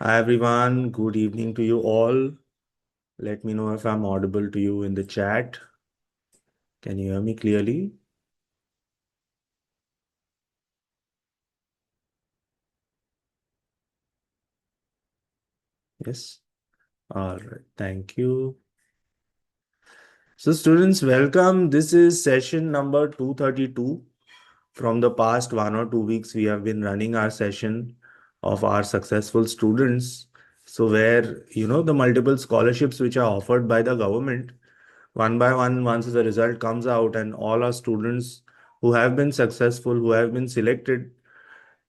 Hi everyone, good evening to you all. Let me know if I'm audible to you in the chat. Can you hear me clearly? Yes. All right. Thank you. So, students, welcome. This is session number 232. From the past 1 or 2 weeks, we have been running our session of our successful students. So, where, the multiple scholarships which are offered by the government, one by one, once the result comes out, and all our students who have been successful, who have been selected,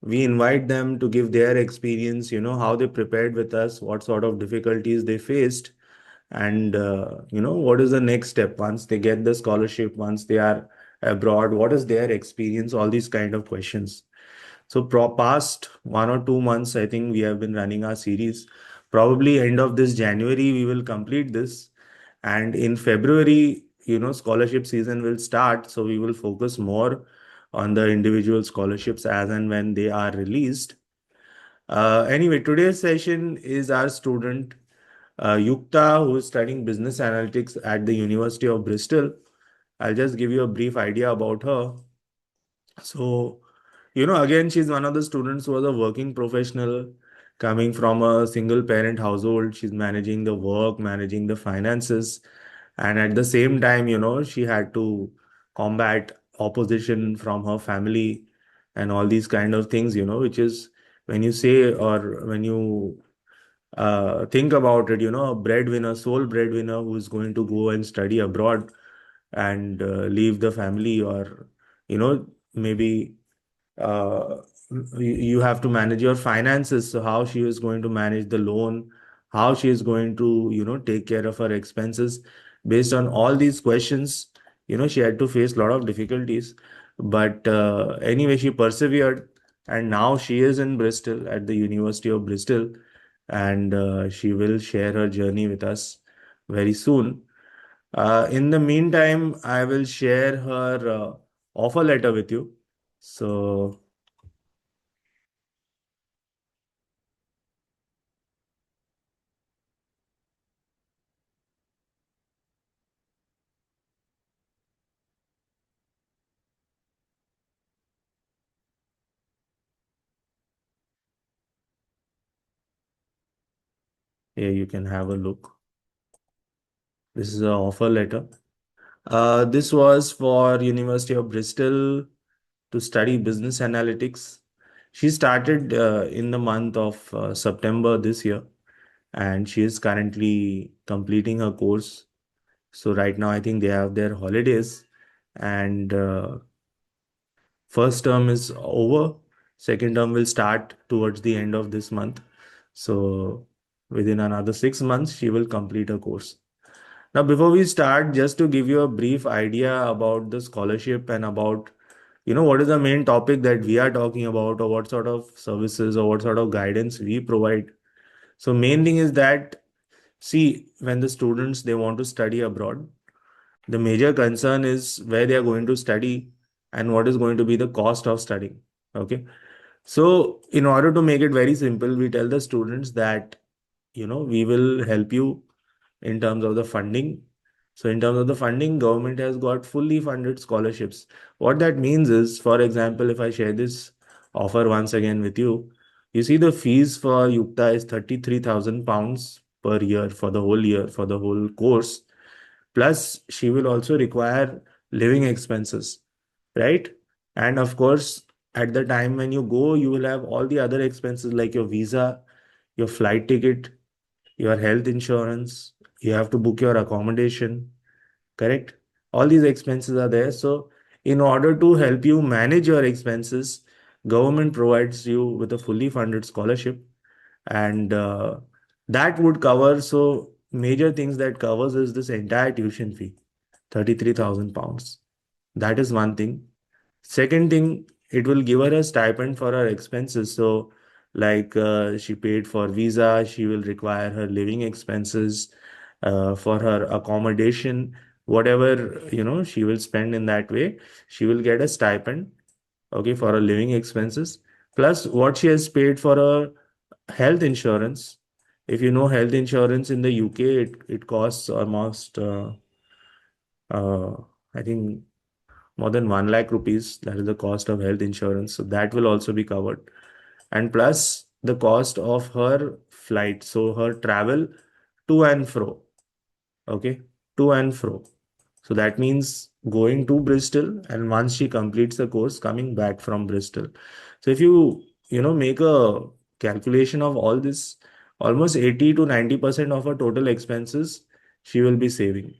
we invite them to give their experience, how they prepared with us, what sort of difficulties they faced, and what is the next step once they get the scholarship, once they are abroad, what is their experience, all these kind of questions. So past 1 or 2 months, I think we have been running our series. Probably end of this January, we will complete this. And in February, scholarship season will start. So we will focus more on the individual scholarships as and when they are released. Anyway, today's session is our student Yukta, who is studying business analytics at the University of Bristol. I'll just give you a brief idea about her. So, again, she's one of the students who was a working professional coming from a single parent household. She's managing the work, managing the finances. And at the same time, she had to combat opposition from her family and all these kind of things, which is when you say or when you think about it, a breadwinner, sole breadwinner who is going to go and study abroad and leave the family, or, maybe uh, you have to manage your finances. So how she is going to manage the loan, how she is going to, take care of her expenses. Based on all these questions, she had to face a lot of difficulties. But anyway, she persevered, and now she is in Bristol at the University of Bristol, and she will share her journey with us very soon. In the meantime, I will share her offer letter with you. So, here you can have a look. This is an offer letter. This was for University of Bristol to study business analytics. She started in the month of September this year, and she is currently completing her course. So right now, I think they have their holidays, and first term is over. Second term will start towards the end of this month. So within another 6 months, she will complete her course. Now, before we start, just to give you a brief idea about the scholarship and about, what is the main topic that we are talking about, or what sort of services or what sort of guidance we provide. So main thing is that, see, when the students, they want to study abroad, the major concern is where they are going to study and what is going to be the cost of studying. Okay. So in order to make it very simple, we tell the students that, we will help you in terms of the funding. So in terms of the funding, government has got fully funded scholarships. What that means is, for example, if I share this offer once again with you, you see the fees for Yukta is 33,000 pounds per year for the whole year, for the whole course. Plus, she will also require living expenses, right? And of course, at the time when you go, you will have all the other expenses like your visa, your flight ticket, your health insurance, you have to book your accommodation, correct? All these expenses are there. So, in order to help you manage your expenses, government provides you with a fully funded scholarship, and that would cover. So, major things that covers is this entire tuition fee, 33,000 pounds. That is one thing. Second thing, it will give her a stipend for her expenses. So, like she paid for visa, she will require her living expenses for her accommodation, whatever she will spend in that way. She will get a stipend, okay, for her living expenses. Plus, what she has paid for her health insurance. If you know health insurance in the UK, it costs almost uh, I think more than 1 lakh rupees. That is the cost of health insurance. So that will also be covered. And plus the cost of her flight. So her travel to and fro. Okay. To and fro. So that means going to Bristol, and once she completes the course, coming back from Bristol. So if you make a calculation of all this, almost 80 to 90% of her total expenses she will be saving,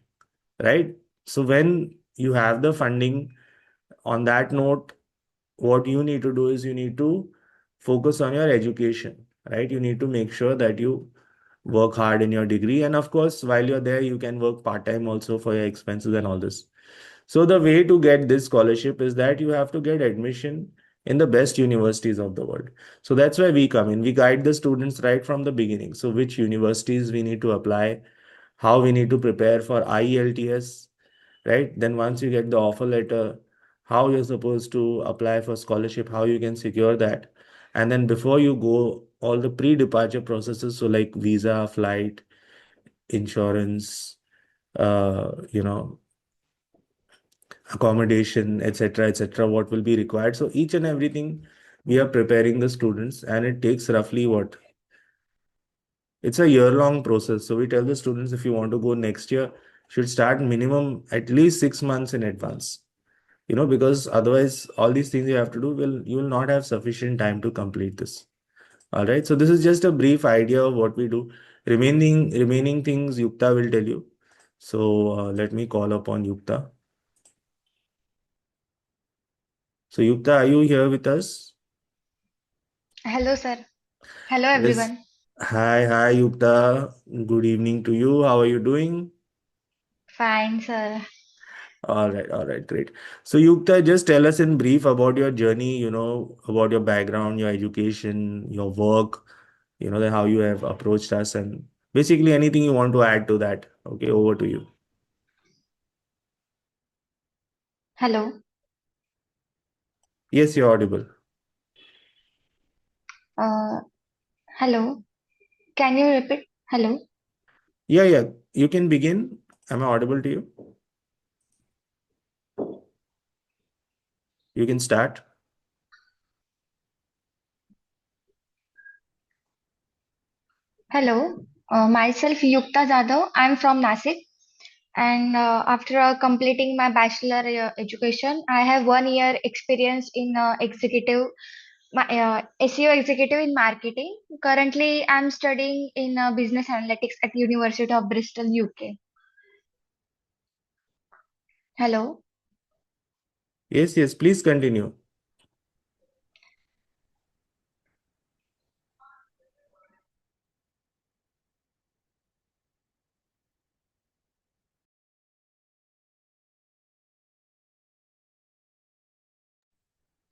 right? So when you have the funding, on that note, what you need to do is you need to focus on your education, right? You need to make sure that you work hard in your degree. And of course, while you're there, you can work part time also for your expenses and all this. So the way to get this scholarship is that you have to get admission in the best universities of the world. So that's why we come in. We guide the students right from the beginning. So which universities we need to apply, how we need to prepare for IELTS, right? Then once you get the offer letter, how you're supposed to apply for scholarship, how you can secure that. And then before you go, all the pre-departure processes, so like visa, flight, insurance, you know, accommodation, etc., etc., what will be required. So each and everything we are preparing the students, and it takes roughly what? It's a year-long process. So we tell the students if you want to go next year, should start minimum at least 6 months in advance. Because otherwise all these things you have to do you will not have sufficient time to complete this. All right. So this is just a brief idea of what we do. Remaining things Yukta will tell you. So let me call upon Yukta. So Yukta, are you here with us? Hello, sir. Hello, Yes. everyone. Hi, Yukta. Good evening to you. How are you doing? Fine, sir. All right, great. So Yukta, just tell us in brief about your journey, about your background, your education, your work, how you have approached us, and basically anything you want to add to that. Okay, over to you. Hello. Yes, you're audible. Uh, Hello. Can you repeat? Hello. Yeah, yeah. You can begin. Am I audible to you? You can start. Hello. Myself, Yukta Jadhav. I'm from Nasik. And after completing my bachelor education, I have 1 year experience in SEO executive in marketing. Currently, I'm studying in business analytics at University of Bristol, UK. Hello. Yes, yes. Please continue.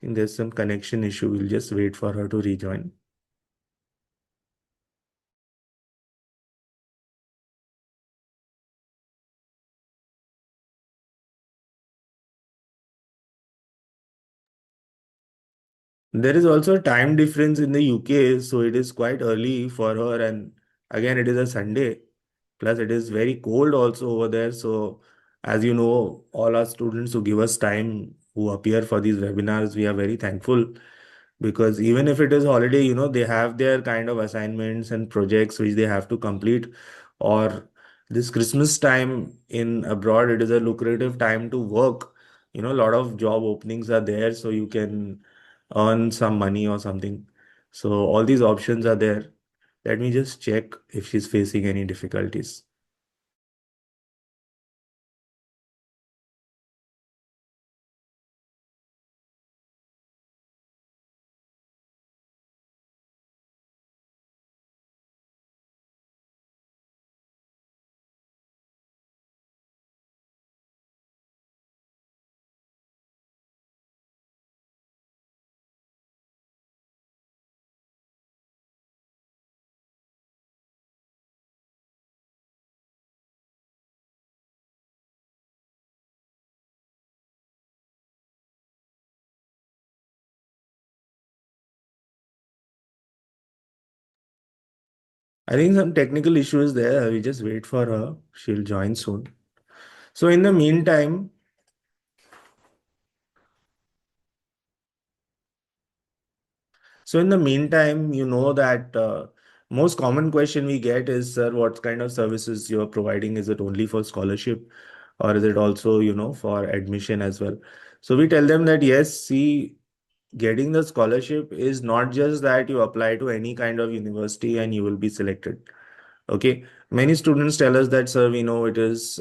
I think there's some connection issue. We'll just wait for her to rejoin. There is also a time difference in the UK, so it is quite early for her. And again, it is a Sunday. Plus, it is very cold also over there. So, as you know, all our students who give us time, who appear for these webinars, we are very thankful, because even if it is holiday, they have their kind of assignments and projects which they have to complete. Or this Christmas time in abroad, it is a lucrative time to work. A lot of job openings are there, so you can earn some money or something. So all these options are there. Let me just check if she's facing any difficulties. I think some technical issue is there. We just wait for her. She'll join soon. So in the meantime, you know that most common question we get is, sir, what kind of services you are providing? Is it only for scholarship, or is it also, for admission as well? So we tell them that yes, see, getting the scholarship is not just that you apply to any kind of university and you will be selected. Okay, many students tell us that, sir, we know it is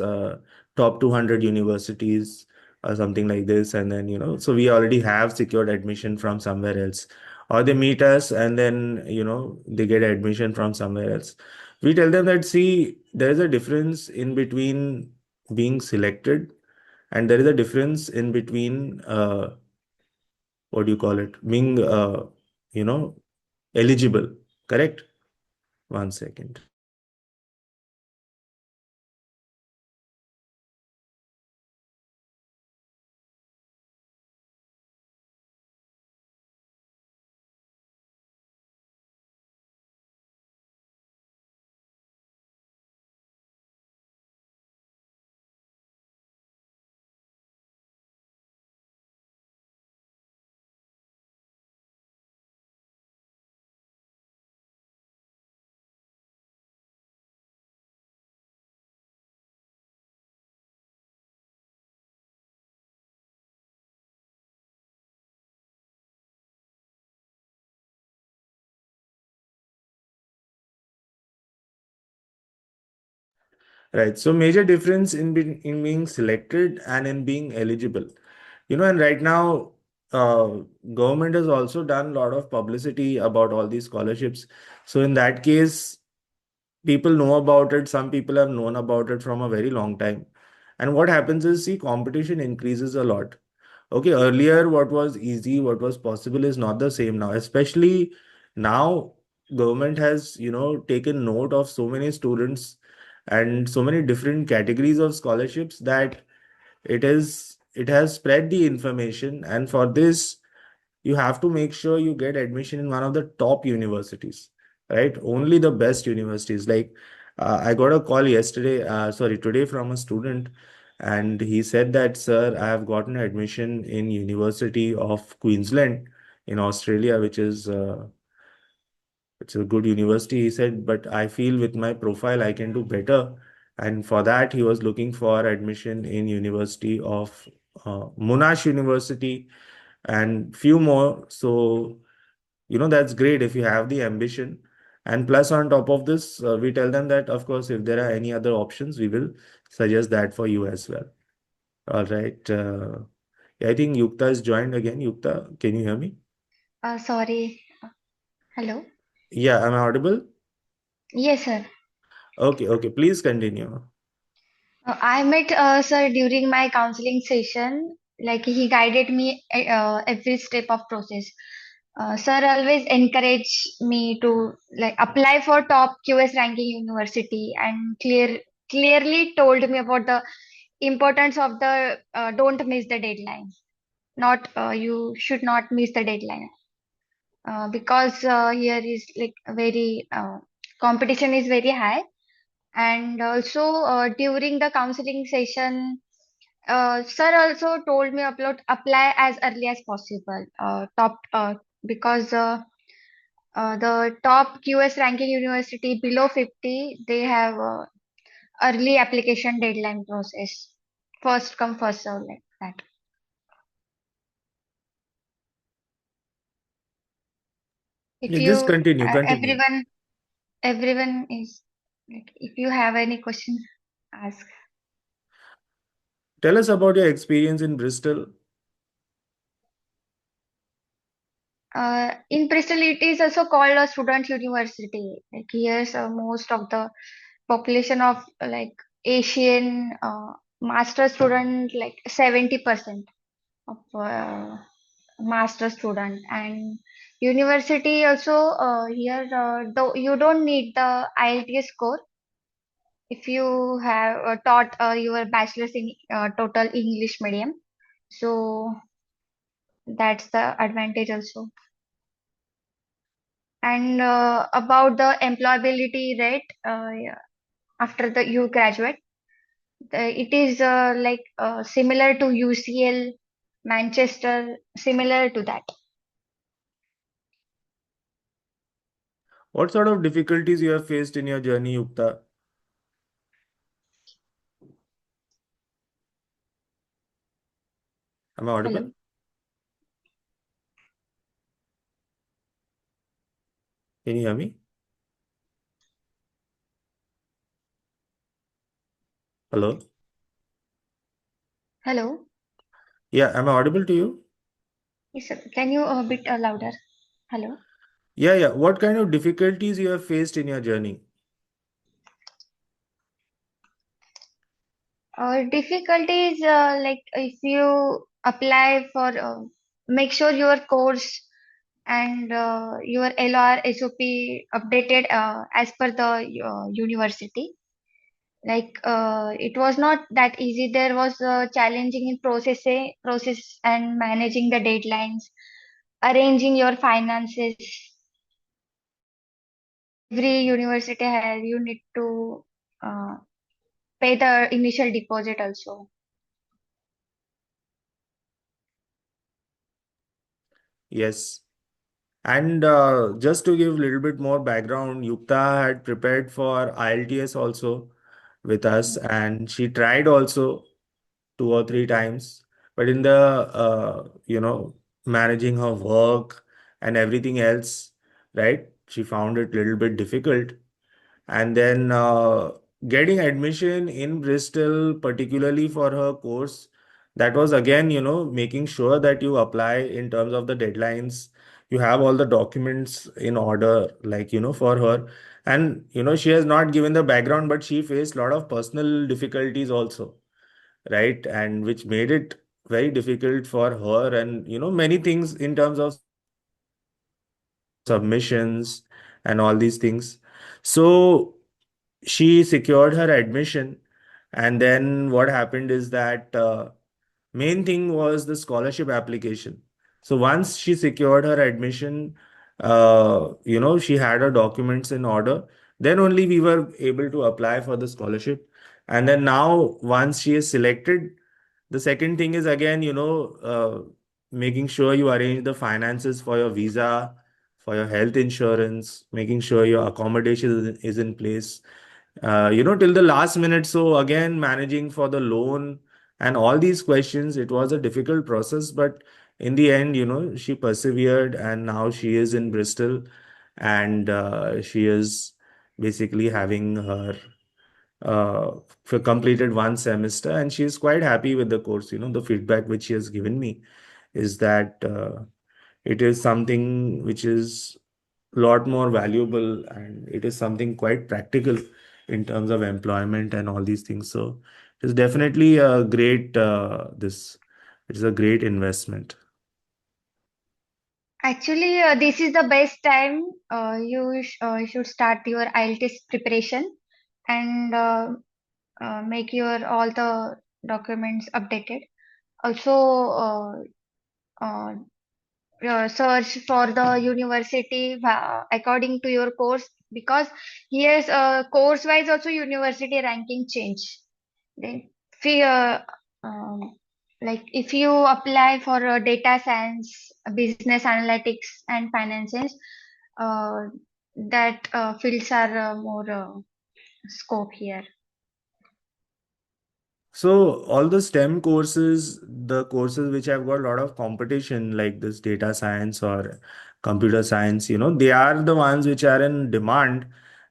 top 200 universities or something like this, and then so we already have secured admission from somewhere else, or they meet us and then they get admission from somewhere else. We tell them that, see, there is a difference in between being selected, and there is a difference in between what do you call it, being you know eligible. Correct? One second. Right. So major difference in being selected and in being eligible. And right now, government has also done a lot of publicity about all these scholarships. So in that case, people know about it. Some people have known about it from a very long time. And what happens is, see, competition increases a lot. Okay, earlier what was easy, what was possible is not the same now. Especially now, government has, taken note of so many students and so many different categories of scholarships that it has spread the information. And for this, you have to make sure you get admission in one of the top universities, right? Only the best universities. Like I got a call today from a student, and he said that, sir, I have gotten admission in University of Queensland in Australia, which is it's a good university. He said, but I feel with my profile I can do better. And for that, he was looking for admission in University of Monash University and few more. So, that's great if you have the ambition. And plus, on top of this, we tell them that, of course, if there are any other options, we will suggest that for you as well. All right. I think Yukta has joined again. Yukta, can you hear me? Sorry. Hello. Yeah, am I audible? Yes, sir. Okay, okay. Please continue. I met sir during my counseling session. Like he guided me every step of process. Sir always encouraged me to like apply for top QS ranking university and clearly told me about the importance of the don't miss the deadline. Not you should not miss the deadline because here is like very competition is very high, and also during the counseling session, sir also told me about apply as early as possible. Top because the top QS ranking university below 50, they have early application deadline process. First come, first serve like that. If Yeah, just you, continue. everyone is like, if you have any question, ask. Tell us about your experience in Bristol. In Bristol, it is also called a student university. Like here's most of the population of like Asian master student, like 70% of master student. And university also here, though you don't need the IELTS score if you have taught your bachelor's in total English medium. So that's the advantage also. And about the employability rate, yeah, after the you graduate, it is similar to UCL, Manchester, similar to that. What sort of difficulties you have faced in your journey, Yukta? Am I Hello, audible? Can you hear me? Hello? hello. Yeah, am I audible to you? Yes, sir. Can you a bit louder? Hello. Yeah, yeah. What kind of difficulties you have faced in your journey? Difficulties like if you apply for make sure your course and your LR SOP updated as per the university. Like it was not that easy. There was challenging in process and managing the deadlines, arranging your finances. Every university has you need to uh, pay the initial deposit also. Yes. And just to give a little bit more background, Yukta had prepared for IELTS also with us, and she tried also 2 or 3 times. But in the managing her work and everything else, right? She found it a little bit difficult. And then getting admission in Bristol, particularly for her course, that was again, making sure that you apply in terms of the deadlines. You have all the documents in order, like, for her. And, she has not given the background, but she faced a lot of personal difficulties also, right? And which made it very difficult for her, and, many things in terms of submissions and all these things. So, she secured her admission, and then what happened is that main thing was the scholarship application. So once she secured her admission, she had her documents in order, then only we were able to apply for the scholarship. And then now once she is selected, the second thing is again, making sure you arrange the finances for your visa, for your health insurance, making sure your accommodation is in place, till the last minute. So again, managing for the loan and all these questions, it was a difficult process, but in the end, she persevered, and now she is in Bristol, and she is basically having her completed 1 semester, and she is quite happy with the course. The feedback which she has given me is that it is something which is lot more valuable, and it is something quite practical in terms of employment and all these things. So it's definitely a great this it's a great investment. Actually, this is the best time you should start your IELTS preparation and make your all the documents updated. Also, uh, search for the university according to your course, because here's course wise also university ranking change. Then fear, like if you apply for data science, business analytics, and finances, uh, that fields are more scope here. So all the STEM courses, the courses which have got a lot of competition, like this data science or computer science, they are the ones which are in demand.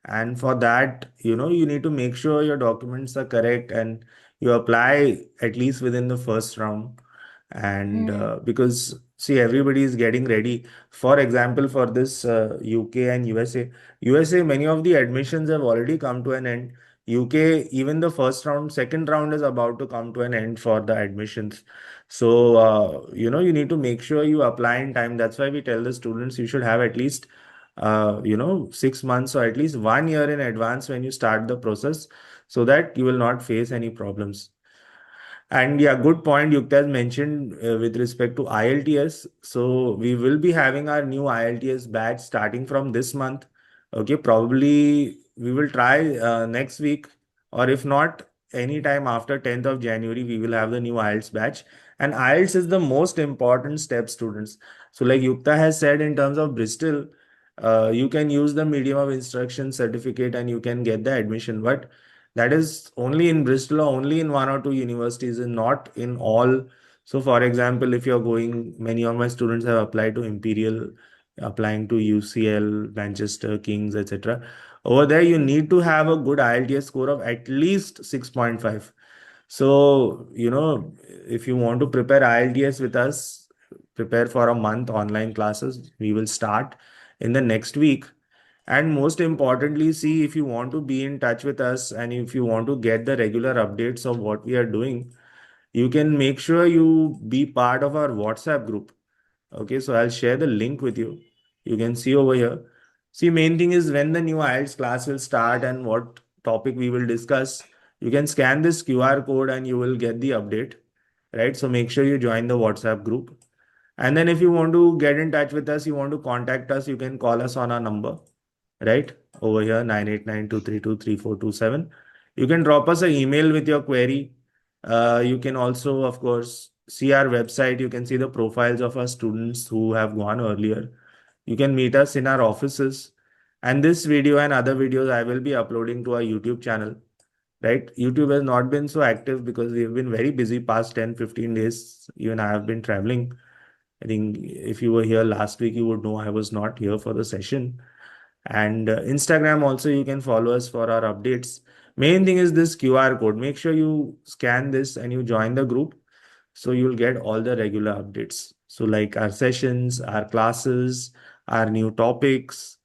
And for that, you need to make sure your documents are correct, and you apply at least within the first round. And Mm. because see, everybody is getting ready. For example, for this UK and USA, many of the admissions have already come to an end. UK, even the first round, second round is about to come to an end for the admissions. So, you need to make sure you apply in time. That's why we tell the students you should have at least, 6 months or at least 1 year in advance when you start the process, so that you will not face any problems. And yeah, good point Yukta has mentioned with respect to IELTS. So we will be having our new IELTS batch starting from this month. Okay, probably we will try next week, or if not, anytime after 10th of January, we will have the new IELTS batch. And IELTS is the most important step, students. So like Yukta has said, in terms of Bristol, you can use the medium of instruction certificate and you can get the admission. But that is only in Bristol or only in one or two universities and not in all. So, for example, if you're going, many of my students have applied to Imperial, applying to UCL, Manchester, Kings, etc. Over there, you need to have a good IELTS score of at least 6.5. So, if you want to prepare IELTS with us, prepare for a month online classes. We will start in the next week. And most importantly, see, if you want to be in touch with us and if you want to get the regular updates of what we are doing, you can make sure you be part of our WhatsApp group. Okay, so I'll share the link with you. You can see over here. See, main thing is when the new IELTS class will start and what topic we will discuss. You can scan this QR code and you will get the update, right? So make sure you join the WhatsApp group. And then if you want to get in touch with us, you want to contact us, you can call us on our number, right? Over here, 989-232-3427. You can drop us an email with your query. You can also, of course, see our website. You can see the profiles of our students who have gone earlier. You can meet us in our offices. And this video and other videos I will be uploading to our YouTube channel, right? YouTube has not been so active because we've been very busy past 10-15 days. Even I have been traveling. I think if you were here last week, you would know I was not here for the session. And Instagram also, you can follow us for our updates. Main thing is this QR code. Make sure you scan this and you join the group so you'll get all the regular updates. So like our sessions, our classes, our new topics,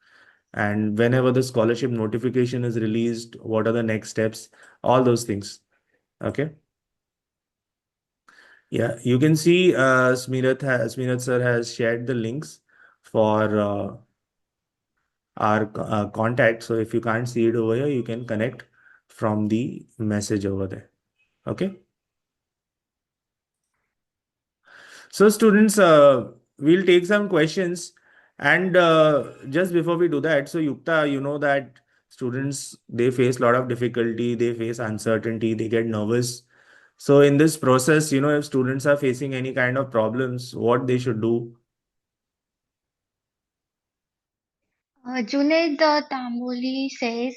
and whenever the scholarship notification is released, what are the next steps, all those things. Okay. Yeah, you can see Smeerath sir has shared the links for our contact. So if you can't see it over here, you can connect from the message over there. Okay. So students, we'll take some questions. And just before we do that, so Yukta, you know that students, they face a lot of difficulty, they face uncertainty, they get nervous. So in this process, if students are facing any kind of problems, what they should do. Junaid Tamboli says,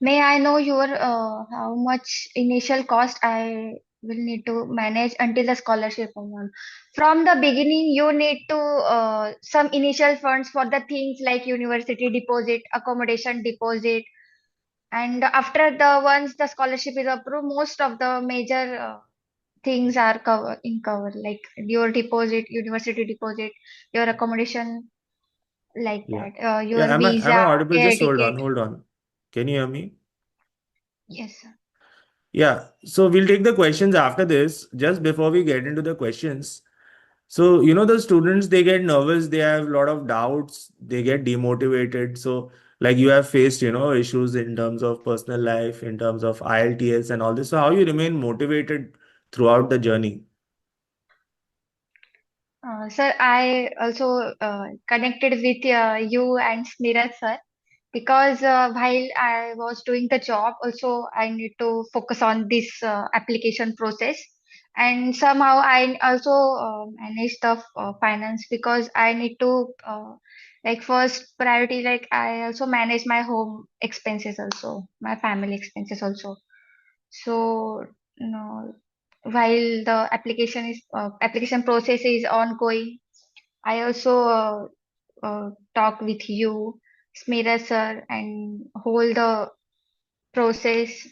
may I know your how much initial cost I will need to manage until the scholarship amount? From the beginning, you need to some initial funds for the things like university deposit, accommodation deposit, and after the once the scholarship is approved, most of the major things are covered like your deposit, university deposit, your accommodation like Yeah. that. Yeah. Your Am I visa, audible? air Just hold ticket. on. Hold on. Can you hear me? Yes, sir. Yeah. So we'll take the questions after this. Just before we get into the questions. So, the students, they get nervous, they have a lot of doubts, they get demotivated. So, like you have faced, issues in terms of personal life, in terms of IELTS and all this. So, how you remain motivated throughout the journey? Sir, I also connected with you and Sneeraj sir because while I was doing the job, also I need to focus on this application process. And somehow I also manage the finance because I need to like first priority, like I also manage my home expenses also, my family expenses also. So, while the application process is ongoing, I also talk with you, Smira sir, and hold the process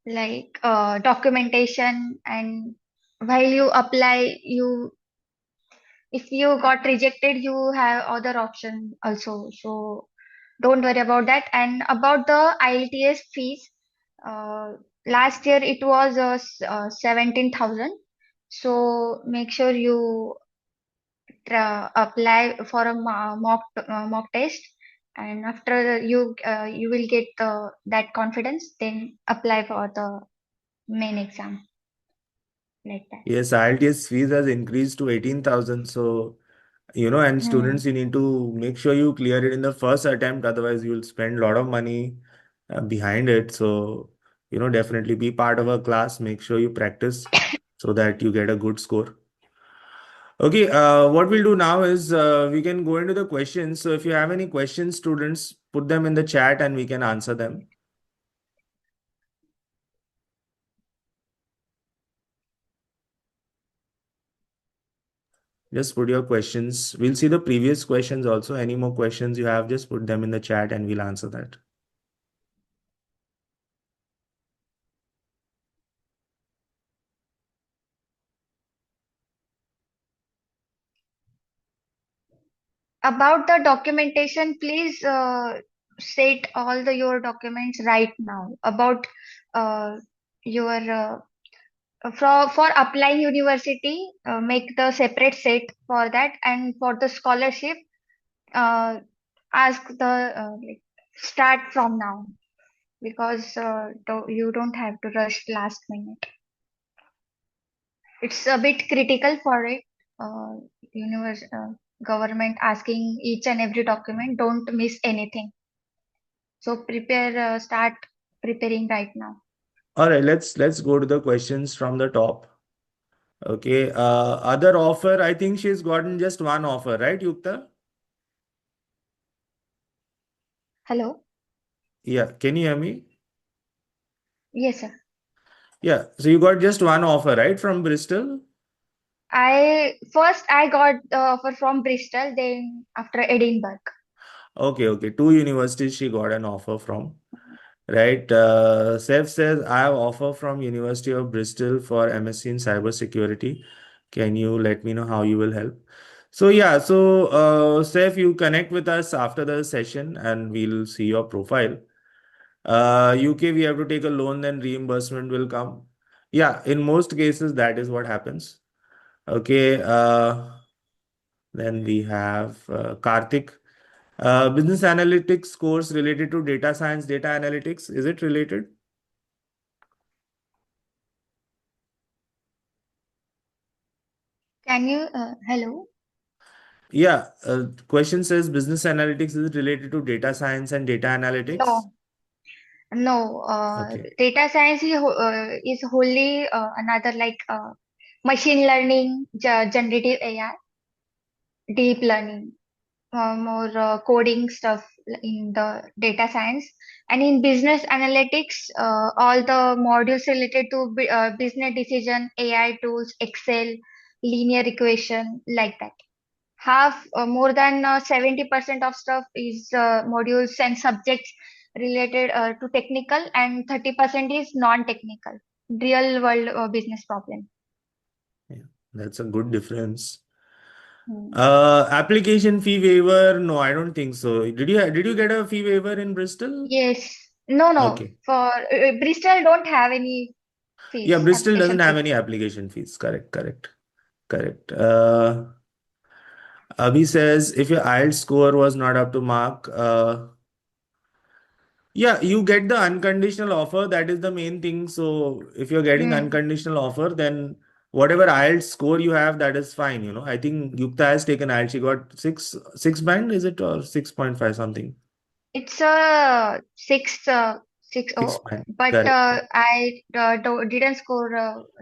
like documentation. And while you apply, you if you got rejected, you have other option also. So don't worry about that. And about the IELTS fees, uh, last year it was 17,000. So make sure you apply for a mock test, and after you will get that confidence, then apply for the main exam, like that. Yes, IELTS fees has increased to 18,000. So, and Hmm. students, you need to make sure you clear it in the first attempt. Otherwise, you'll spend a lot of money behind it. So, definitely be part of a class. Make sure you practice so that you get a good score. Okay, what we'll do now is we can go into the questions. So if you have any questions, students, put them in the chat and we can answer them. Just put your questions. We'll see the previous questions also. Any more questions you have, just put them in the chat and we'll answer that. About the documentation, please state all your documents right now. About your for applying university, make the separate set for that, and for the scholarship, uh, ask the like, start from now, because you don't have to rush last minute. It's a bit critical for it. Uh, universe, government asking each and every document. Don't miss anything. So start preparing right now. All right, let's go to the questions from the top. Okay, other offer, I think she's gotten just one offer, right, Yukta? Hello. Yeah, can you hear me? Yes, sir. Yeah, so you got just one offer, right, from Bristol? I got the offer from Bristol, then after Edinburgh. Okay, two universities she got an offer from. Right. Seth says, I have offer from University of Bristol for MSc in cybersecurity. Can you let me know how you will help? So yeah, so Seth, you connect with us after the session and we'll see your profile. UK, we have to take a loan, then reimbursement will come. Yeah, in most cases, that is what happens. Okay. Then we have Karthik. Business analytics course related to data science, data analytics. Is it related? Can you, hello? Yeah, question says business analytics is related to data science and data analytics. No, no. Okay. Data science is wholly another like machine learning, generative AI, deep learning, more coding stuff in the data science. And in business analytics, all the modules related to business decision, AI tools, Excel, linear equation, like that. Half, more than 70% of stuff is modules and subjects related to technical, and 30% is non-technical, real world business problem. Yeah, that's a good difference. Hmm. Application fee waiver? No, I don't think so. Did you get a fee waiver in Bristol? Yes. No, no. Okay. For Bristol don't have any Yeah, fees, Bristol doesn't application have fees. any application fees. Correct. Abhi says if your IELTS score was not up to mark, yeah, you get the unconditional offer. That is the main thing. So if you're getting Hmm. unconditional offer, then whatever IELTS score you have, that is fine. I think Yukta has taken IELTS. She got six band, is it, or 6.5 something? It's a six Six oh, band. but Correct. I didn't score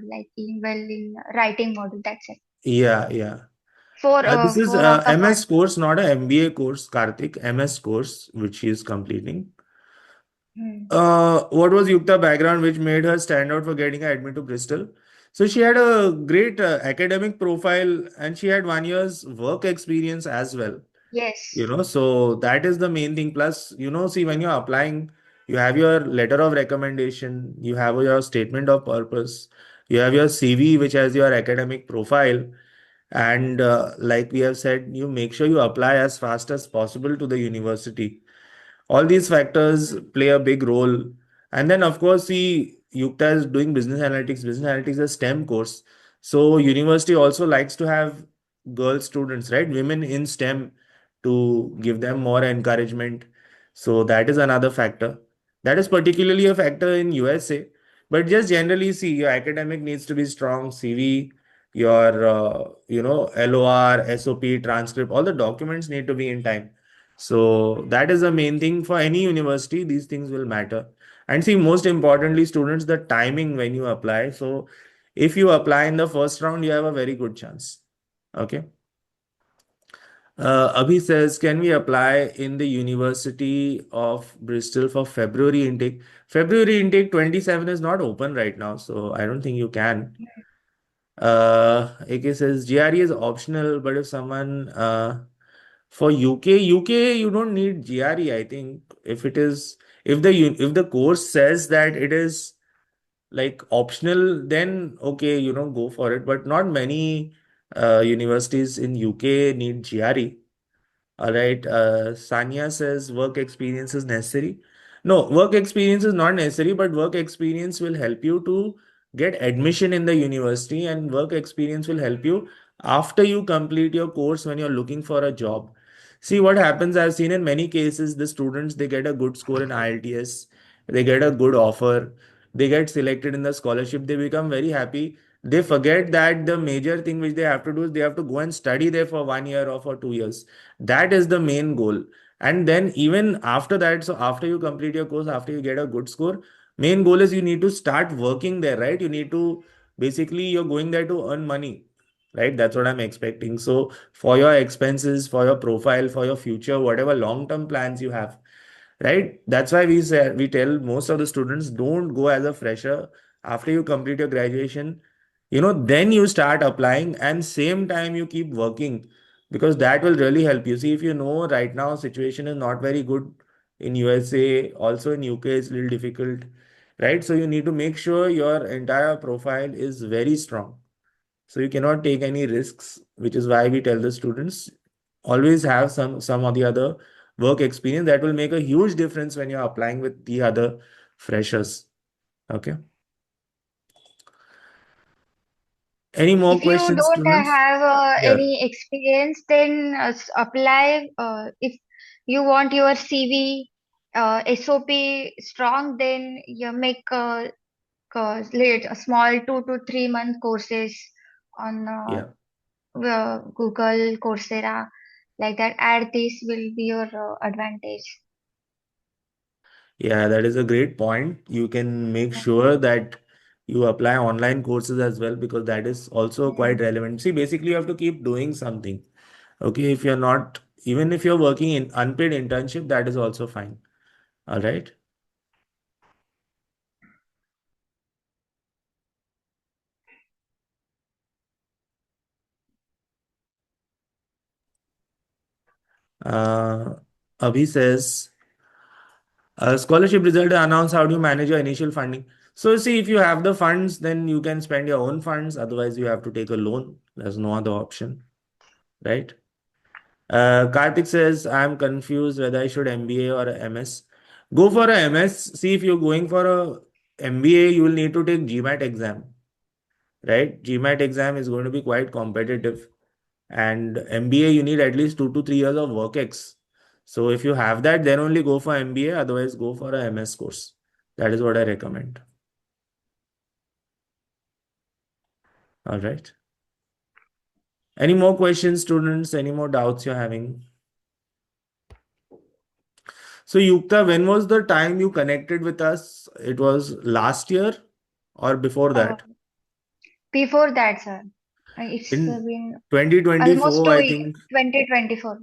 like in well in writing module. That's it. Yeah. This is 4 out of MS 5. course, not a MBA course, Karthik. MS course, which she is completing. Hmm. What was Yukta background which made her stand out for getting her admit to Bristol? So she had a great academic profile and she had 1 year's work experience as well. Yes. So that is the main thing. Plus, see, when you're applying, you have your letter of recommendation, you have your statement of purpose, you have your CV, which has your academic profile. And like we have said, you make sure you apply as fast as possible to the university. All these factors play a big role. And then, of course, see, Yukta is doing business analytics. Business analytics is a STEM course. So university also likes to have girl students, right? Women in STEM to give them more encouragement. So that is another factor. That is particularly a factor in USA. But just generally see your academic needs to be strong, CV, your LOR, SOP, transcript, all the documents need to be in time. So that is the main thing for any university. These things will matter. And see, most importantly, students, the timing when you apply. So if you apply in the first round, you have a very good chance. Okay. Abhi says, can we apply in the University of Bristol for February intake? February intake 27 is not open right now, so I don't think you can. AK says GRE is optional, but if someone for UK you don't need GRE. I think if the course says that it is like optional, then okay, go for it. But not many universities in UK need GRE. All right. Sanya says work experience is necessary. No, work experience is not necessary, but work experience will help you to get admission in the university, and work experience will help you after you complete your course when you're looking for a job. See what happens. I've seen in many cases the students they get a good score in IELTS, they get a good offer, they get selected in the scholarship, they become very happy. They forget that the major thing which they have to do is they have to go and study there for 1 year or for 2 years. That is the main goal. And then even after that, so after you complete your course, after you get a good score, main goal is you need to start working there, right? You need to basically you're going there to earn money, right? That's what I'm expecting. So for your expenses, for your profile, for your future, whatever long-term plans you have, right? That's why we tell most of the students don't go as a fresher after you complete your graduation. Then you start applying and same time you keep working because that will really help you. See, if you know right now situation is not very good in USA, also in UK it's a little difficult, right? So you need to make sure your entire profile is very strong. So you cannot take any risks, which is why we tell the students always have some or the other work experience that will make a huge difference when you're applying with the other freshers. Okay. Any more If you questions, don't students? have Yeah. any experience, then apply. If you want your CV, SOP strong, then you make a small 2 to 3 month courses on Yeah. Google, Coursera, like that. Add this will be your advantage. Yeah, that is a great point. You can make sure that you apply online courses as well because that is also quite relevant. See, basically, you have to keep doing something. Okay, if you're not, even if you're working in unpaid internship, that is also fine. All right. Uh, Abhi says, scholarship result announced. How do you manage your initial funding? So, see, if you have the funds, then you can spend your own funds. Otherwise, you have to take a loan. There's no other option, right? Karthik says, I'm confused whether I should MBA or a MS. Go for a MS. See, if you're going for a MBA, you will need to take GMAT exam, right? GMAT exam is going to be quite competitive. And MBA, you need at least 2 to 3 years of work ex. So if you have that, then only go for MBA. Otherwise, go for a MS course. That is what I recommend. All right. Any more questions, students? Any more doubts you're having? So, Yukta, when was the time you connected with us? It was last year or before Uh, that? Before that, sir, it's In been almost 2024, I think. 2024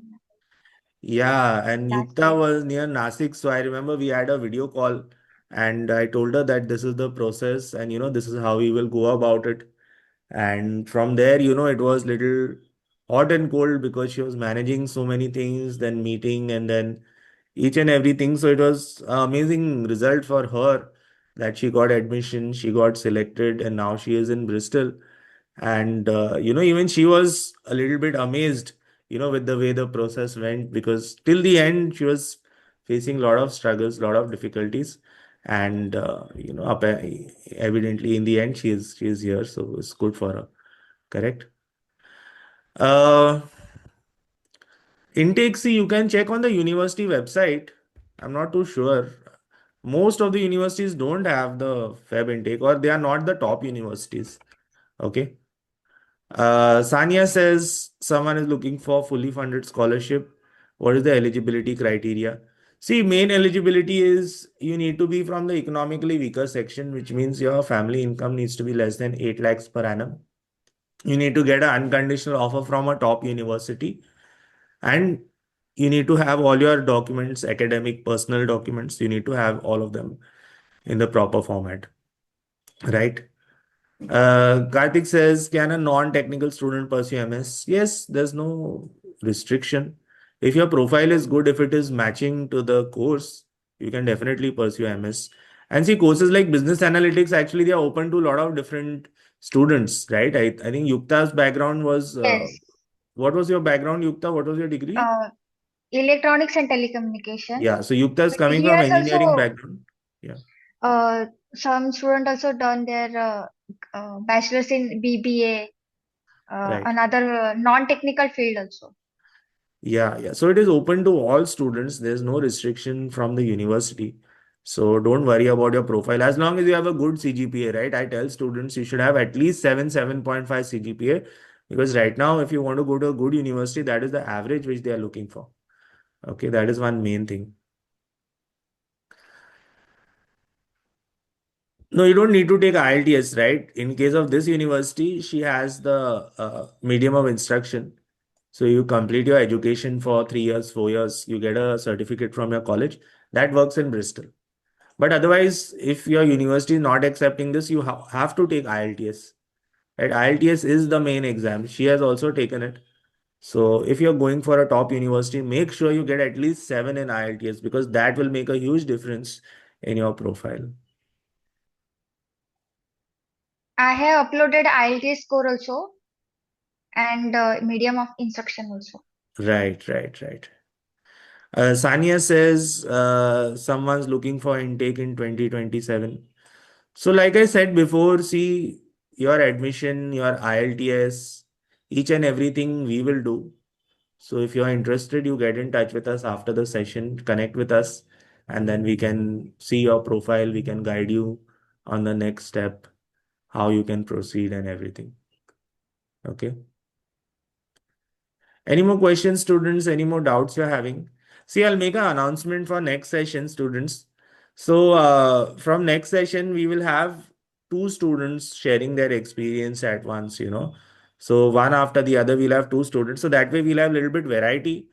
Yeah, and last Yukta year. was near Nasik. So I remember we had a video call and I told her that this is the process and this is how we will go about it. And from there, it was little hot and cold because she was managing so many things, then meeting and then each and everything. So it was an amazing result for her that she got admission, she got selected, and now she is in Bristol. And even she was a little bit amazed, with the way the process went because till the end she was facing a lot of struggles, lot of difficulties, and evidently in the end she is here, so it's good for her. Correct. Uh, Intake, see, you can check on the university website. I'm not too sure. Most of the universities don't have the Feb intake, or they are not the top universities. Okay. Sanya says someone is looking for fully funded scholarship. What is the eligibility criteria? See, main eligibility is you need to be from the economically weaker section, which means your family income needs to be less than 8 lakhs per annum. You need to get an unconditional offer from a top university, and you need to have all your documents, academic, personal documents. You need to have all of them in the proper format, right? Karthik says, can a non-technical student pursue MS? Yes, there's no restriction. If your profile is good, if it is matching to the course, you can definitely pursue MS. And see, courses like business analytics, actually, they are open to a lot of different students, right? I think Yukta's background was, Yes. what was your background, Yukta? What was your degree? Uh, Electronics and telecommunication. Yeah, so Yukta is But coming from here's engineering also background. Yeah, uh, some student also done their bachelor's in BBA, right. another non-technical field also. Yeah, yeah. So it is open to all students. There's no restriction from the university. So don't worry about your profile. As long as you have a good CGPA, right? I tell students you should have at least 7.5 CGPA, because right now, if you want to go to a good university, that is the average which they are looking for. Okay, that is one main thing. No, you don't need to take IELTS, right? In case of this university, she has the medium of instruction. So you complete your education for 3 years, 4 years, you get a certificate from your college. That works in Bristol. But otherwise, if your university is not accepting this, you have to take IELTS. Right? IELTS is the main exam. She has also taken it. So if you're going for a top university, make sure you get at least 7 in IELTS, because that will make a huge difference in your profile. I have uploaded IELTS score also and medium of instruction also. Right, right, right. Sania says someone's looking for intake in 2027. So, like I said before, see, your admission, your IELTS, each and everything we will do. So, if you're interested, you get in touch with us after the session, connect with us, and then we can see your profile. We can guide you on the next step, how you can proceed, and everything. Okay. Any more questions, students? Any more doubts you're having? See, I'll make an announcement for next session, students. So, from next session, we will have two students sharing their experience at once. So, one after the other, we'll have two students. So that way, we'll have a little bit variety,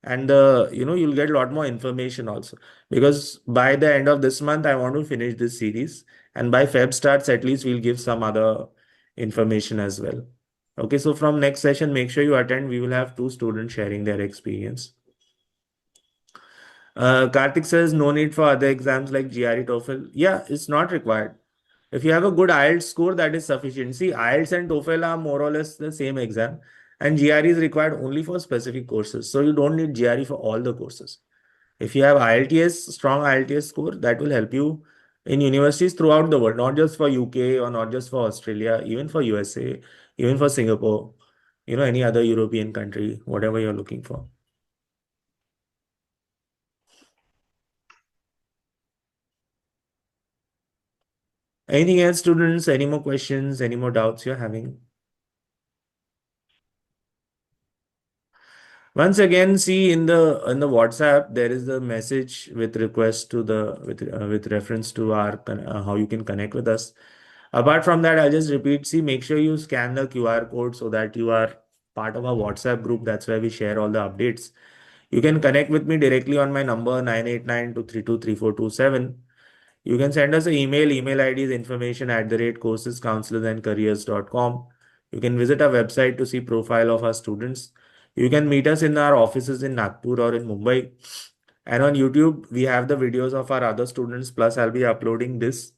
and you'll get a lot more information also. Because by the end of this month, I want to finish this series, and by Feb starts, at least we'll give some other information as well. Okay, so from next session, make sure you attend. We will have two students sharing their experience. Karthik says no need for other exams like GRE, TOEFL. Yeah, it's not required. If you have a good IELTS score, that is sufficient. See, IELTS and TOEFL are more or less the same exam, and GRE is required only for specific courses. So you don't need GRE for all the courses. If you have IELTS, strong IELTS score, that will help you in universities throughout the world, not just for UK or not just for Australia, even for USA, even for Singapore, any other European country, whatever you're looking for. Anything else, students? Any more questions? Any more doubts you're having? Once again, see in the WhatsApp there is a message with request to the with reference to our how you can connect with us. Apart from that, I'll just repeat. See, make sure you scan the QR code so that you are part of our WhatsApp group. That's where we share all the updates. You can connect with me directly on my number 989-232-3427. You can send us an email. Email ID is information@coursescounselorsandcareers.com. You can visit our website to see profile of our students. You can meet us in our offices in Nagpur or in Mumbai. And on YouTube, we have the videos of our other students. Plus, I'll be uploading this.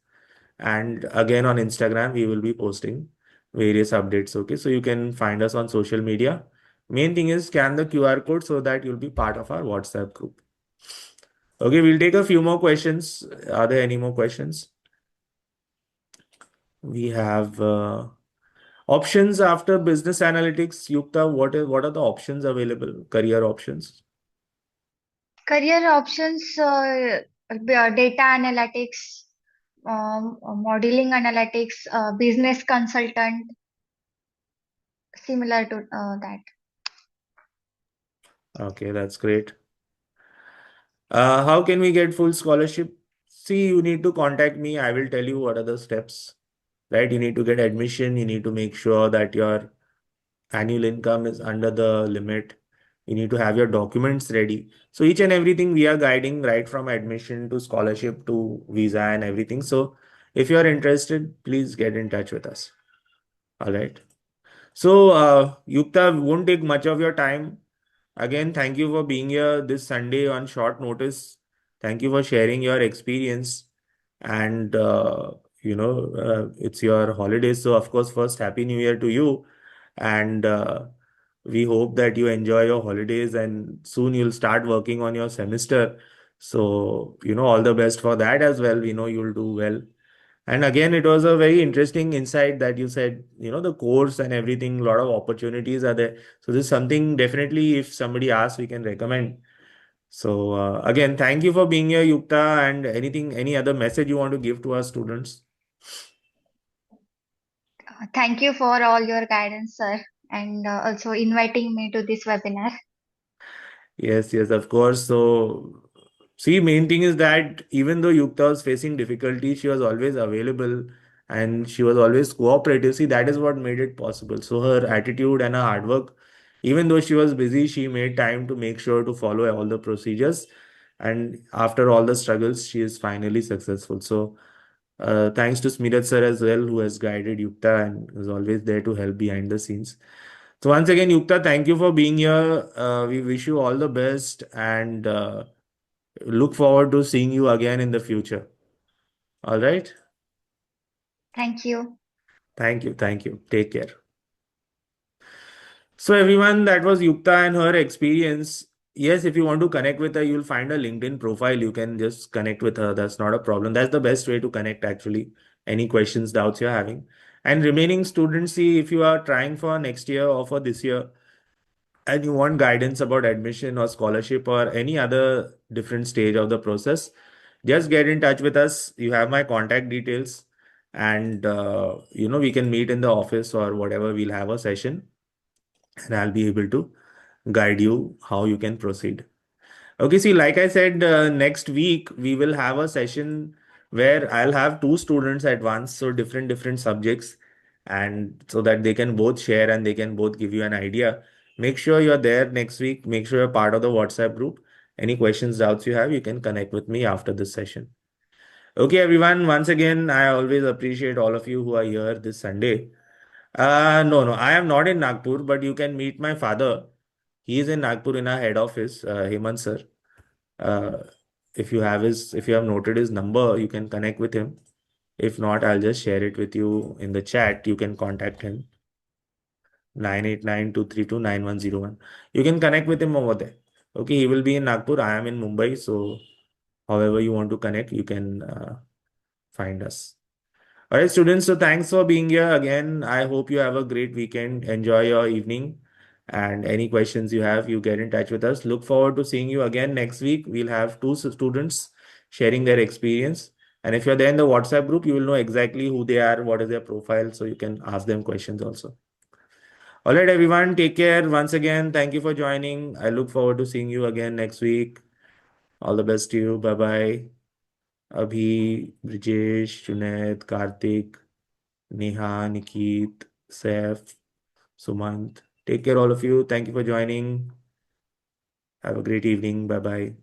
And again, on Instagram, we will be posting various updates. Okay, so you can find us on social media. Main thing is scan the QR code so that you'll be part of our WhatsApp group. Okay, we'll take a few more questions. Are there any more questions? We have options after business analytics. Yukta, what are the options available? Career options. Career options, data analytics, modeling analytics, business consultant, similar to that. Okay, that's great. How can we get full scholarship? See, you need to contact me. I will tell you what are the steps, right? You need to get admission. You need to make sure that your annual income is under the limit. You need to have your documents ready. So each and everything we are guiding right from admission to scholarship to visa and everything. So if you are interested, please get in touch with us. All right. So Yukta won't take much of your time. Again, thank you for being here this Sunday on short notice. Thank you for sharing your experience. And, it's your holidays. So, of course, first, Happy New Year to you. And we hope that you enjoy your holidays and soon you'll start working on your semester. So, all the best for that as well. We know you'll do well. And again, it was a very interesting insight that you said, the course and everything, a lot of opportunities are there. So this is something definitely, if somebody asks, we can recommend. So again, thank you for being here, Yukta, and any other message you want to give to our students? Thank you for all your guidance, sir, and also inviting me to this webinar. Yes, yes, of course. So, see, main thing is that even though Yukta was facing difficulty, she was always available and she was always cooperative. See, that is what made it possible. So, her attitude and her hard work, even though she was busy, she made time to make sure to follow all the procedures. And after all the struggles, she is finally successful. So, thanks to Smirat sir as well, who has guided Yukta and is always there to help behind the scenes. So once again, Yukta, thank you for being here. We wish you all the best and look forward to seeing you again in the future. All right. Thank you. Thank you. Thank you. Take care. So everyone, that was Yukta and her experience. Yes, if you want to connect with her, you'll find a LinkedIn profile. You can just connect with her. That's not a problem. That's the best way to connect actually. Any questions, doubts you're having. And remaining students, see if you are trying for next year or for this year, and you want guidance about admission or scholarship or any other different stage of the process, just get in touch with us. You have my contact details, and we can meet in the office or whatever. We'll have a session, and I'll be able to guide you how you can proceed. Okay, see, like I said, next week we will have a session where I'll have two students at once, so different subjects, and so that they can both share and they can both give you an idea. Make sure you're there next week. Make sure you're part of the WhatsApp group. Any questions, doubts you have, you can connect with me after this session. Okay, everyone. Once again, I always appreciate all of you who are here this Sunday. No, I am not in Nagpur, but you can meet my father. He is in Nagpur in our head office, Hemant sir. Uh, if you have noted his number, you can connect with him. If not, I'll just share it with you in the chat. You can contact him 989-232-9101. You can connect with him over there. Okay, he will be in Nagpur. I am in Mumbai. So, however you want to connect, you can find us. All right, students. So, thanks for being here again. I hope you have a great weekend. Enjoy your evening. And any questions you have, you get in touch with us. Look forward to seeing you again next week. We'll have two students sharing their experience. And if you're there in the WhatsApp group, you will know exactly who they are, what is their profile, so you can ask them questions also. All right, everyone, take care. Once again, thank you for joining. I look forward to seeing you again next week. All the best to you. Bye bye. Abhi, Brijesh, Junaid, Karthik, Neha, Nikit, Saif, Sumant. Take care, all of you. Thank you for joining. Have a great evening. Bye bye.